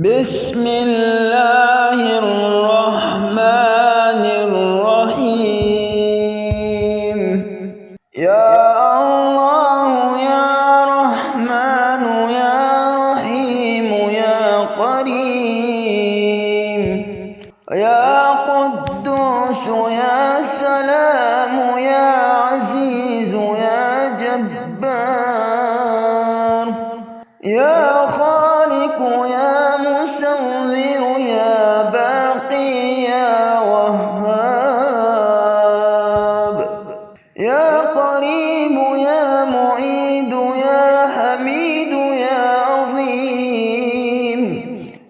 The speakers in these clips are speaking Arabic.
بسم الله الرحمن الرحيم. يا الله يا رحمن يا رحيم يا كريم يا قدوس يا سلام يا عزيز يا جبار يا خالق يا مصور يا باقي يا وهاب يا قريب يا معيد يا حميد يا عظيم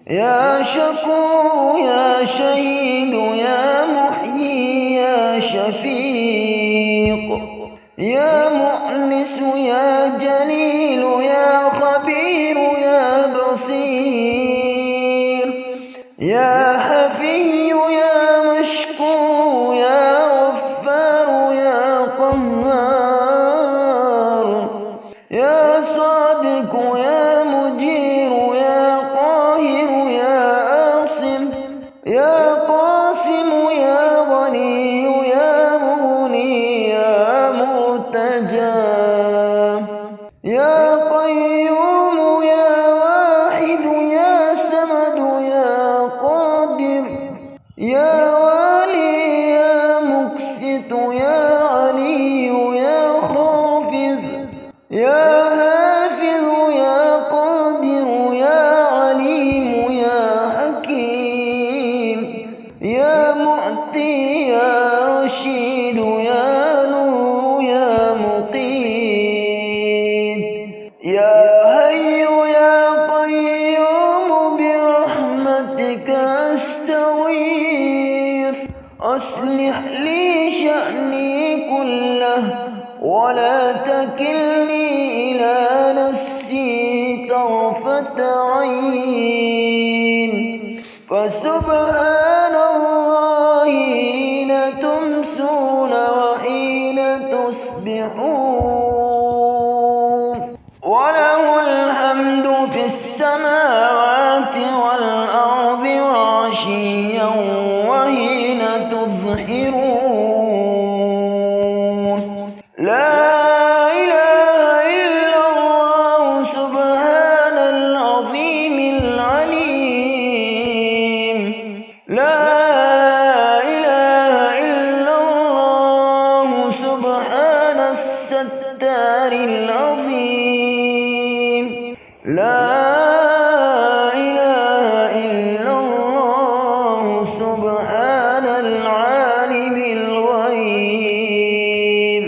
يا شكور يا شهيد يا محيي يا شفيق يا مؤنس يا جليل يا خبير يا بصير يا حفي يا مشكور يا غفار يا قهار يا صادق يا مجير يا قاهر يا عاصم يا قاسم يا غني يا مغني يا مرتجى يا قيوم يا واحد يا صمد يا قادر يا والي يا مقسط يا علي يا خافض يا حافظ يا قادر يا عليم يا حكيم يا معطي يا رشيد يا نور يا مقيت يا حي يا قيوم برحمتك أستغيث أصلح لي شأني كله ولا تكلني إلى نفسي طرفة عين فسبحان الله حين تمسون وحين تصبحون وله الحمد في السماوات والأرض وعشيا وحين تظهرون لا إله إلا الله سبحان العظيم العليم لا إله إلا الله سبحان الستار العظيم لا إله إلا الله سبحان العالم الغيب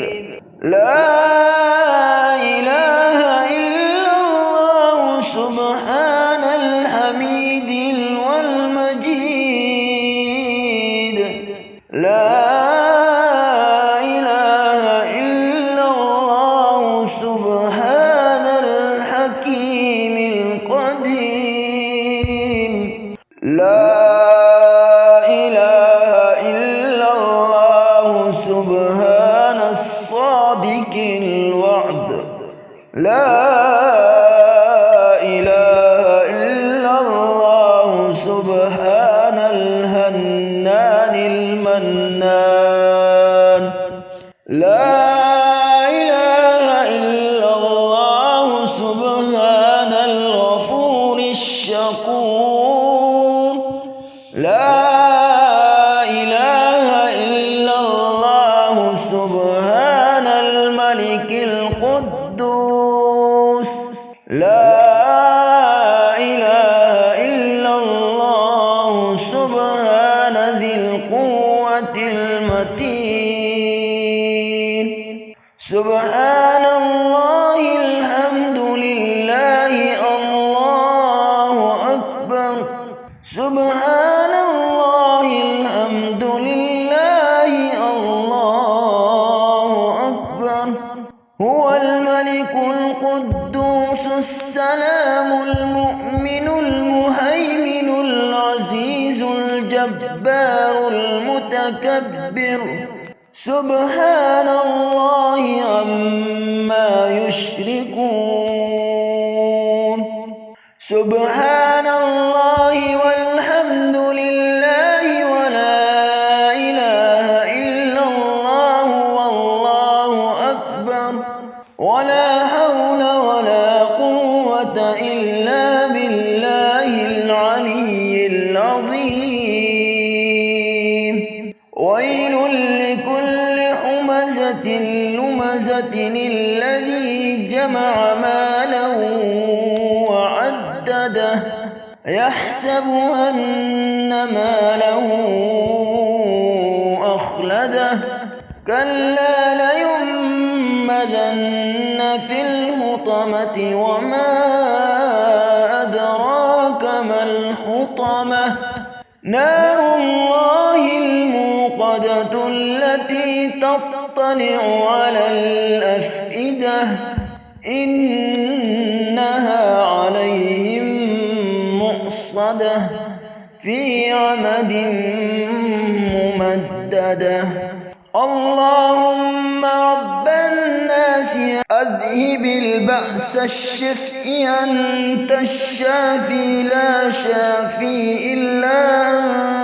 لا إله إلا الله سبحان الحميد والمجيد لا إله إلا الله سبحان الحكيم القديم لا إله إلا الله سبحان الصادق الوعد لا إله إلا الله سبحان الهنان المنان لا إله إلا الله سبحان الغفور الشكور لا إله إلا الله سبحان الملك القدوس لا إله إلا الله سبحان ذي القوة المتين سبحان الله الحمد لله الله أكبر سبحان الله الحمد لله الله أكبر هو الملك القدوس السلام المؤمن المهيمن العزيز الجبار المتكبر سبحان الله عما يشركون سبحان الله همزة الذي جمع مالا وعدده يحسب أن ماله أخلده كلا لينبذن في الحطمة وما أدراك ما الحطمة نار الله الموقدة التي تطلع على الأفئدة إنها عليهم مؤصدة في عمد ممددة اللهم رب الناس أذهب البأس اشف أنت الشافي لا شافي إلا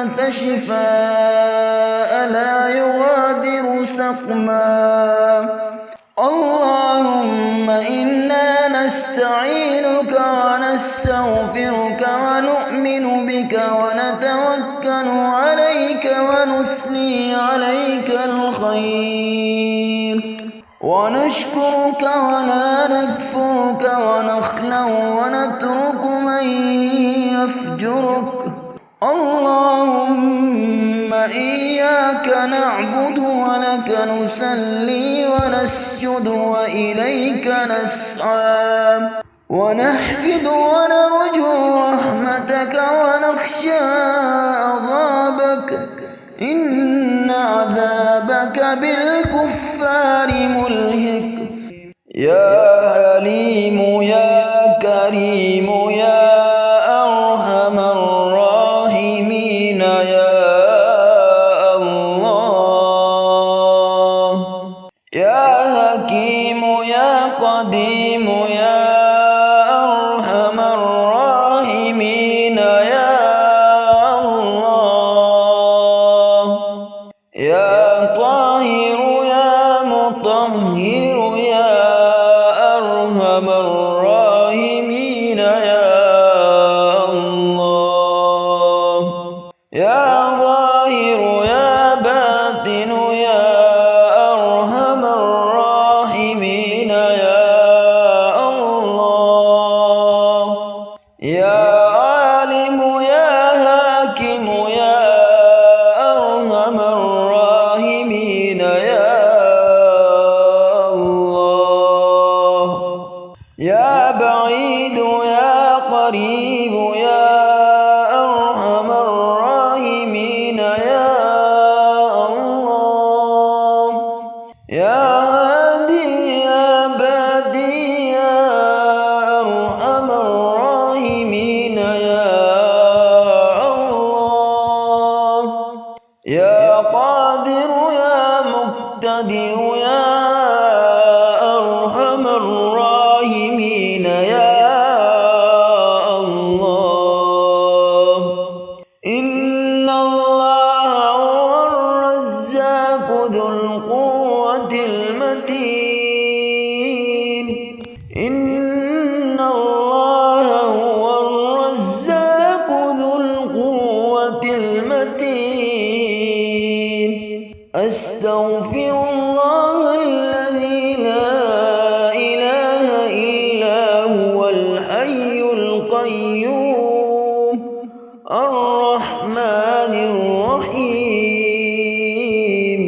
أنت شفاء لا يغادر سقما اللهم إنا نستعينك ونستغفرك ونؤمن بك ونتوكل عليك ونثني عليك الخير ونشكرك ولا نكفرك ونخلع ونترك من يفجرك اللهم إياك نعبد ولك نصلي ونسجد وإليك نسعى ونحفد ونرجو رحمتك ونخشى عذابك إن عذابك بالكفار ملهك يا حليم يا كريم يا أرحم الراحمين يا الله يا حكيم يا قديم يا أرحم الراحمين يا الله يا طاهر يا مطهر يا أرحم الراحمين يا الله يا ظاهر يا باطن يا أرحم الراحمين يا الله يا عالم يا حاكم يا أرحم الراحمين يا الله يا بعيد يا قريب يا أرحم الراحمين يا الله يا هادي يا بادي يا أرحم الراحمين يا الله يا قادر يا مقتدر يا أرحم الراحمين يا الله إن الله هو الرزاق ذو القوة المتين إن الله هو الرزاق ذو القوة المتين أستغفر الله الذي لا إله إلا هو الحي القيوم الرحمن الرحيم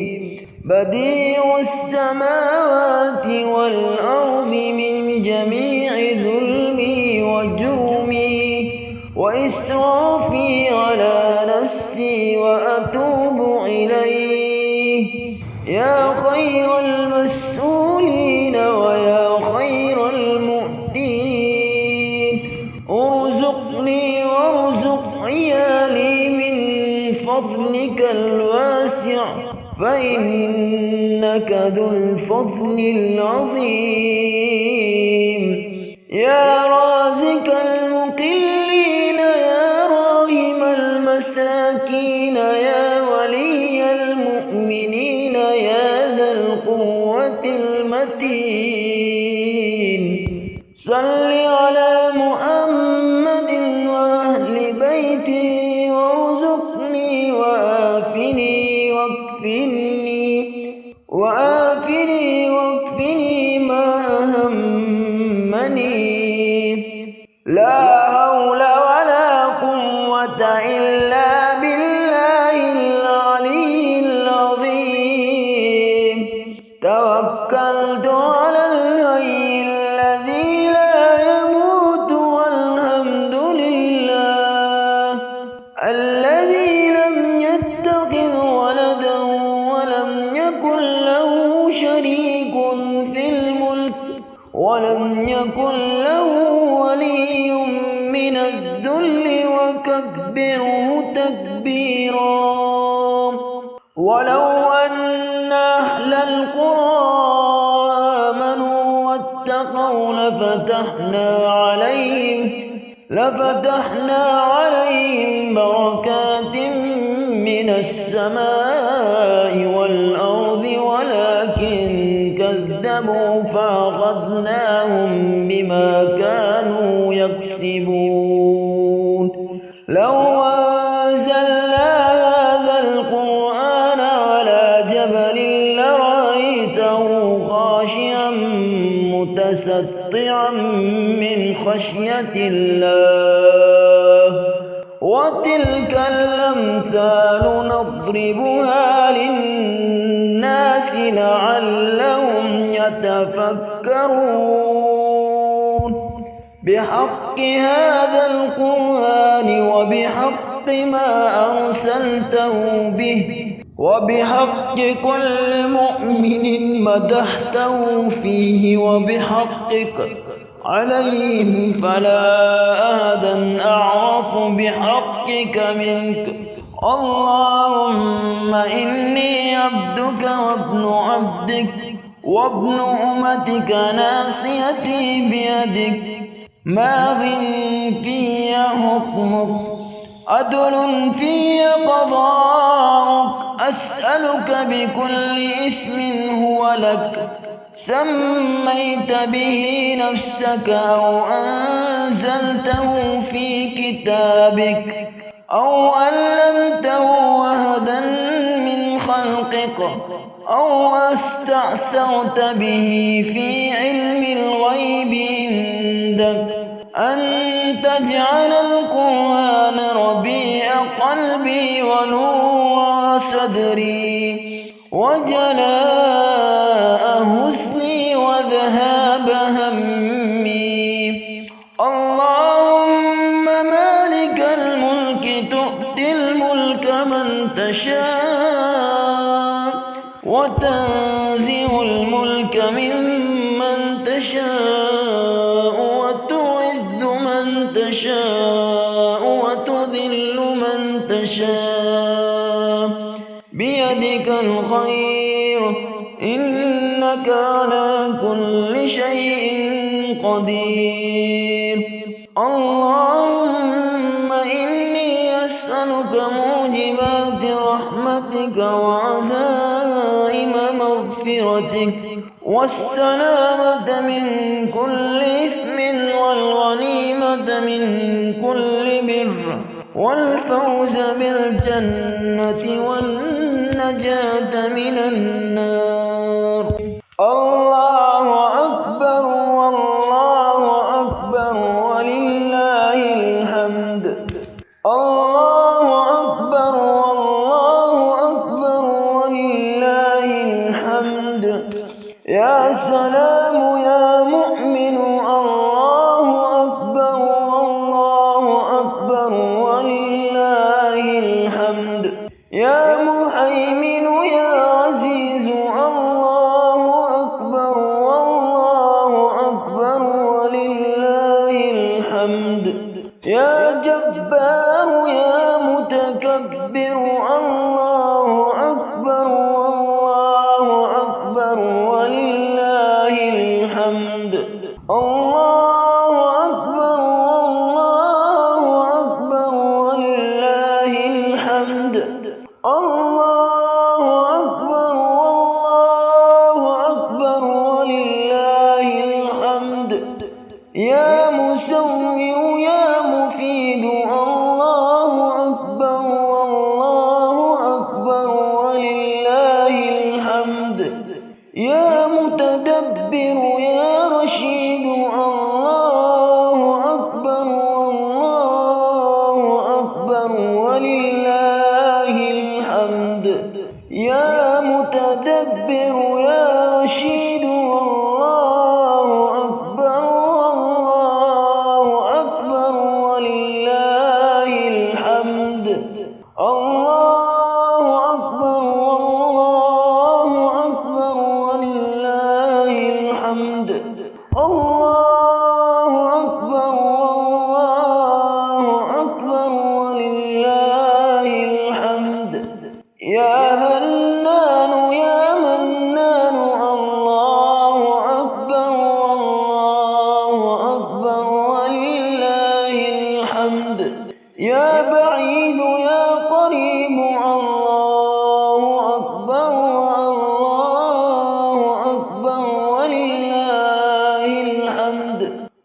بديع السماوات والأرض من جميع ظلمي وجرمي وإسرافي على نفسي وأتوب إليه يا خير المسؤولين ويا خير المؤتين ارزقني وارزق عيالي من فضلك الواسع فإنك ذو الفضل العظيم يا رازق المقلين يا راحم المساكين يا ولي المؤمنين يا ذا القوة المتين صل على محمد وأهل بيته وارزقني وآفني واكفني الذي لم يتخذ ولدا ولم يكن له شريك في الملك ولم يكن له ولي من الذل وكبره تكبيرا. ولو أن أهل القرى آمنوا واتقوا لفتحنا عليهم بركات من السماء والأرض ولكن كذبوا فأخذناهم بما كانوا يكسبون. لو أنزلنا هذا القرآن على جبل لرأيته خاشعا متصدعا من خشية الله. وتلك الأمثال نضربها للناس لعلهم يتفكرون. بحق هذا القرآن وبحق ما أرسلته به وبحق كل مؤمن مدحته فيه وبحقك عليهم فلا أحدا أعرف بحقك منك. اللهم إني عبدك وابن عبدك وابن أمتك ناصيتي بيدك ماض في حكمك عدل في قضاءك. أسألك بكل اسم هو لك سميت به نفسك أو أنزلته في كتابك أو علمته أحدا من خلقك أو استأثرت به في علم الغيب عندك أن تجعل القرآن ربيع قلبي ونور صدري وجلاء حزني وذهاب همي. اللهم مالك الملك تؤتي الملك من تشاء وتنزع الملك ممن تشاء وتعز من تشاء وتذل من تشاء بيدك الخير إنك على كل شيء قدير. اللهم إني أسألك موجبات رحمتك وعزائم مغفرتك والسلامة من كل إثم والغنيمة من كل بر والفوز بالجنة والنجاة من النار. الله أكبر والله أكبر ولله الحمد. الله أكبر والله أكبر ولله الحمد. يا سلام يا مؤمن الله أكبر والله أكبر ولله الحمد. يا مهيمن يا عزيز الله أكبر والله أكبر ولله الحمد. يا جبار يا متكبر الله أكبر والله أكبر ولله الحمد. الله أكبر والله أكبر ولله الحمد. الله أكبر والله أكبر ولله الحمد. يا مسوّر يا مفيد الله أكبر والله أكبر ولله الحمد. يا متدبر يا رشيد الله أكبر والله أكبر ولله الحمد. الله أكبر والله أكبر ولله الحمد. يا هنان يا منان الله أكبر والله أكبر ولله الحمد. يا بعيد يا قريب الله أكبر الله أكبر ولله الحمد.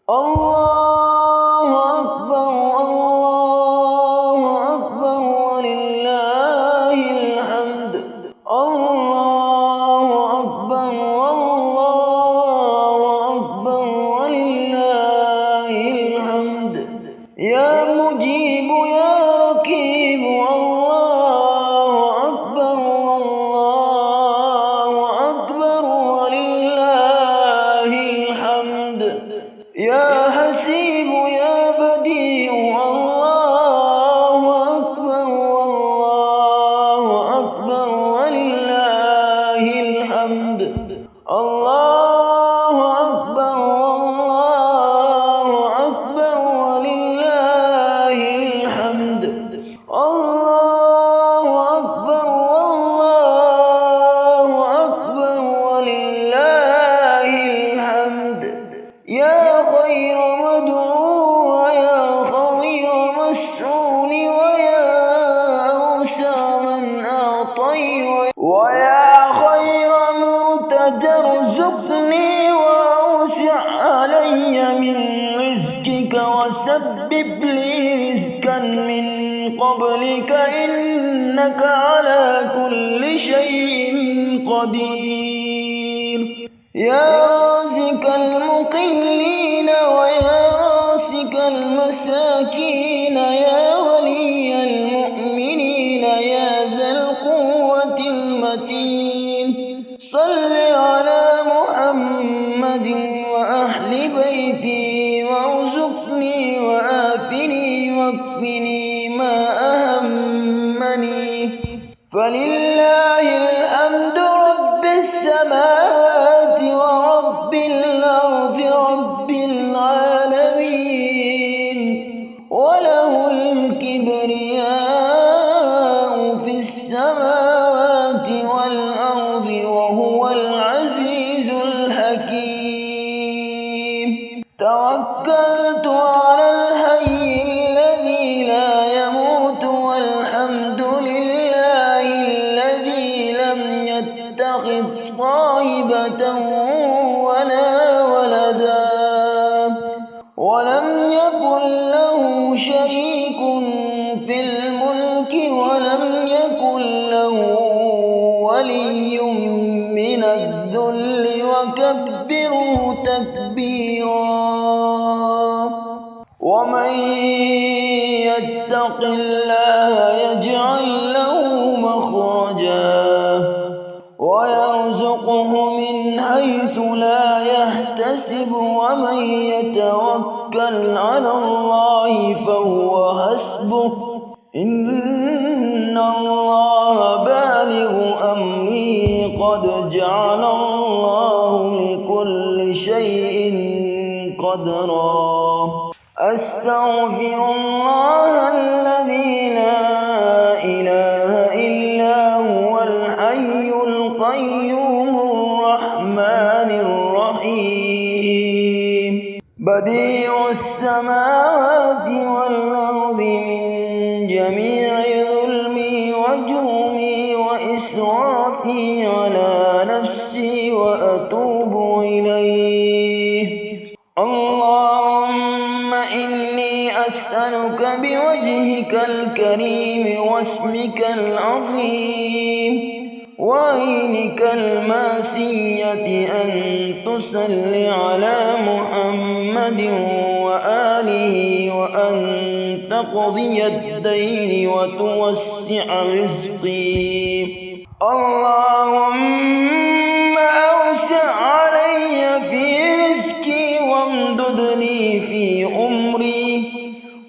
الله أكبر الله أكبر ولله الحمد. الله أكبر الله أكبر ولله الحمد. يا مجيب يا رقيب الله أكبر الله أكبر ولله الحمد. يا حسيب يا بديع الله أكبر والله أكبر ولله الحمد. الله أكبر والله أكبر ولله الحمد. الله أكبر والله أكبر ولله الحمد. يا خير مدعو ويا خير مسؤول ويا أوسع من أعطي ويا خير مرتجى ارزقني وأوسع علي من رزقك وسبب لي رزقا من قبلك إنك على كل شيء قدير. يا رازق المقلين ويا رازق المساكين يا ولي المؤمنين يا ذا القوة المتين صل على محمد وأهل بيتي وارزقني وآفني واكفني ما أهمني. فلله الحمد رب السماوات ورب الأرض رب العالمين وله الكبرياء في السماوات والأرض وهو العزيز الحكيم. توكلت على الحي الذي لا يموت والحمد لله الذي لم يتخذ صاحبة ولا ولدا ولم يكن له شريك في الملك ولم يكن له ولي من الذل وكبره تكبيرا. ومن يتق الله يجعل له مخرجا ويرزقه من حيث لا يحتسب ومن يتوكل على الله فهو حسبه إن الله بالغ أمره قد جعل الله لكل شيء قدرا. أستغفر الله الذي لا إله إلا هو الحي القيوم الرحمن الرحيم بديع السماوات والأرض من جميع ظلمي وجرمي وإسرافي على نفسي وأتوب إليه. اللهم إني أسألك بوجهك الكريم واسمك العظيم وعينك الماسية أن تصلي على محمد وآله وأن تقضي الدين وتوسع رزقي. اللهم أوسع علي في رزقي وامدد لي في عمري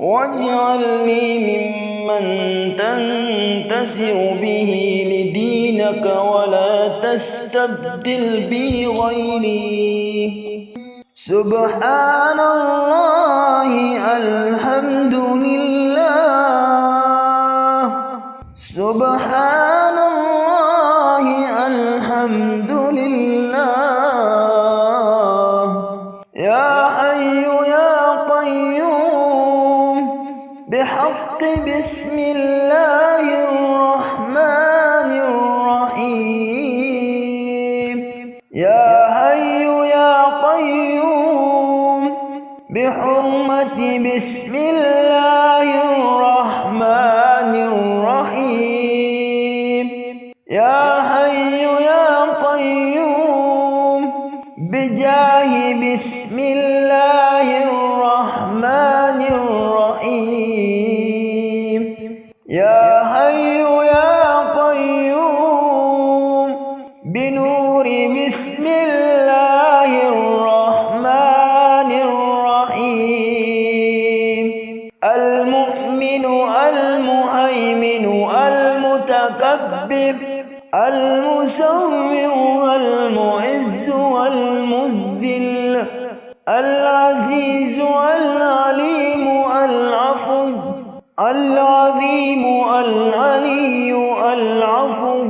واجعلني ممن ممن تنتسب به لدينك ولا تستبدل بي غيري. سبحان الله الحمد لله. سبحان الله الحمد لله. يا حي يا قيوم بحق بسم الله الرحمن الرحيم. يا حي يا قيوم بحرمة بسم الله الرحمن الرحيم. يا حي يا قيوم بجاه بسم الله الرحمن الرحيم. يا حي يا قيوم بنور بسم الله الرحمن الرحيم. المؤمن المهيمن المتكبر المسوّر والمعز والمذل العزيز العليم العفو العظيم العلي العفو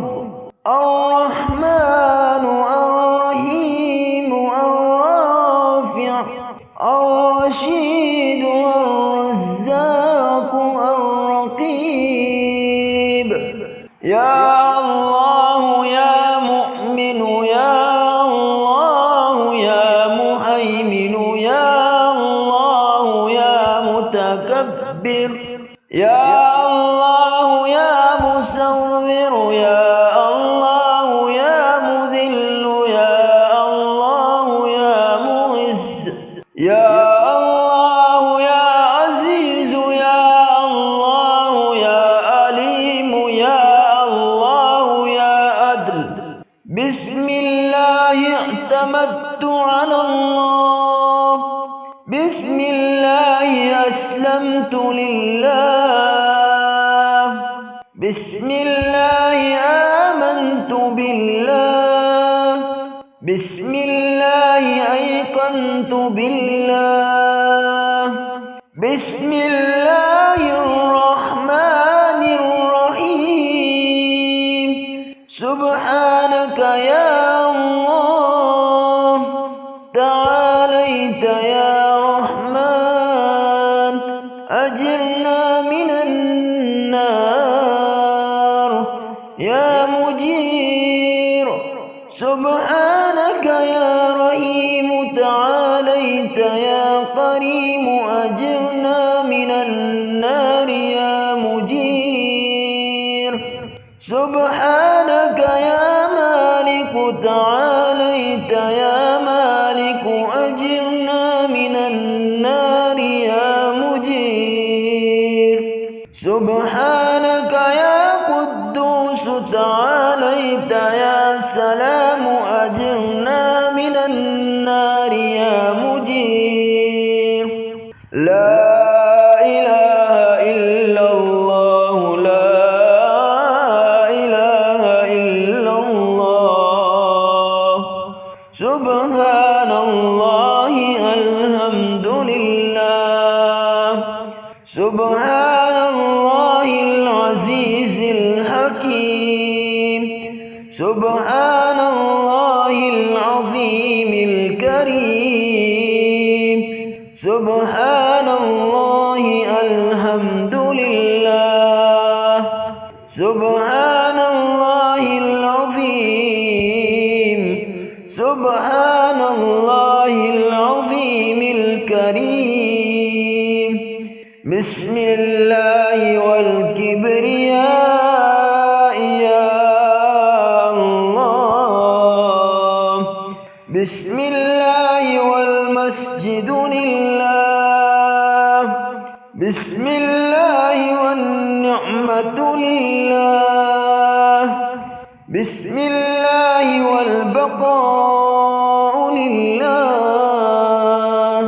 الرحمن الرحيم الرافع الرشيد الرزاق الرقيب. يا الله يا مؤمن يا الله يا مهيمن يا الله يا متكبر يا الله يا مصور يا الله يا مذل يا الله يا معز يا الله يا عزيز يا الله يا عليم يا الله يا عدل. بسم الله اعتمدت على الله. بسم الله أسلمت لله. بسم الله آمنت بالله. بسم الله أيقنت بالله. بسم الله الرحمن الرحيم. سبحانك يا الله تعاليت يا رحمن أجرنا من النار يا مجير. سبحانك يا رحيم تعاليت يا كريم أجرنا من النار يا مجير. سبحانك يا مالك تعاليت يا مالك أجرنا من النار يا مجير. سبحانك يا قدوس تعاليت يا سلام أجرنا من النار يا مجير. لا إله إلا الله لا إله إلا الله. سبحان الله الحمد لله. سبحان الله العزيز الحكيم. سبحان الله العظيم الكريم. سبحان الله الحمد لله. سبحان الله العظيم. سبحان الله العظيم الكريم. بسم الله والكبرياء يا الله. بسم الله والمسجد لله. بسم الله والنعمة لله. بسم الله والبقاء لله.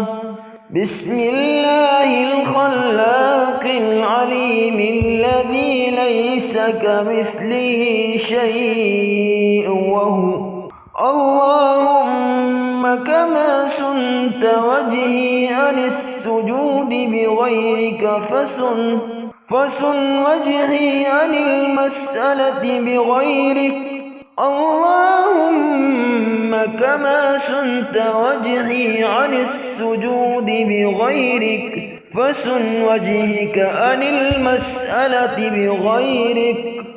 بسم الله الخلاق العليم الذي ليس كمثله شيء وهو اللهم كما سنت وجهي عن السجود بغيرك فسن وجهي عن المسألة بغيرك اللهم كما سنت وجهي عن السجود بغيرك فسن وجهك عن المسألة بغيرك